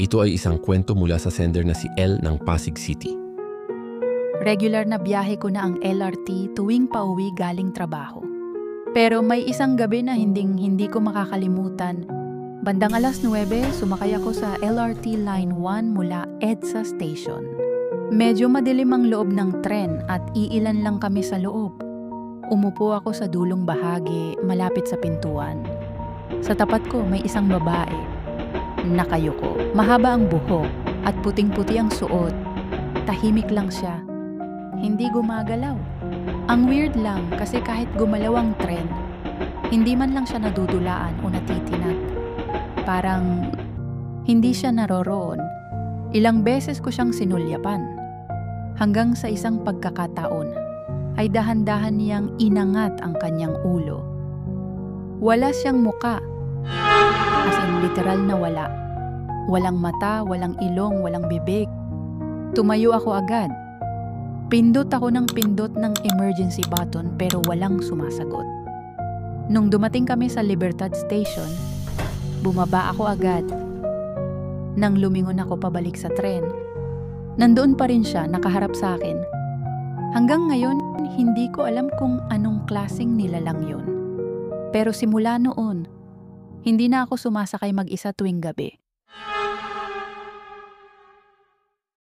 Ito ay isang kwento mula sa sender na si El ng Pasig City. Regular na biyahe ko na ang LRT tuwing pauwi galing trabaho. Pero may isang gabi na hindi ko makakalimutan. Bandang 9:00, sumakay ako sa LRT Line 1 mula EDSA Station. Medyo madilim ang loob ng tren at iilan lang kami sa loob. Umupo ako sa dulong bahagi, malapit sa pintuan. Sa tapat ko may isang babae. Nakayuko, mahaba ang buhok at puting-puti ang suot. Tahimik lang siya. Hindi gumagalaw. Ang weird lang kasi kahit gumalaw ang tren, hindi man lang siya nadudulaan o natitinag. Parang hindi siya naroroon. Ilang beses ko siyang sinulyapan. Hanggang sa isang pagkakataon, ay dahan-dahan niyang inangat ang kanyang ulo. Wala siyang muka. As in literal na wala. Walang mata, walang ilong, walang bibig. Tumayo ako agad. Pindot ako ng pindot ng emergency button pero walang sumasagot. Nung dumating kami sa Libertad Station, bumaba ako agad. Nang lumingon ako pabalik sa tren, nandoon pa rin siya nakaharap sa akin. Hanggang ngayon, hindi ko alam kung anong klaseng nilalang yun. Pero simula noon, hindi na ako sumasakay mag-isa tuwing gabi.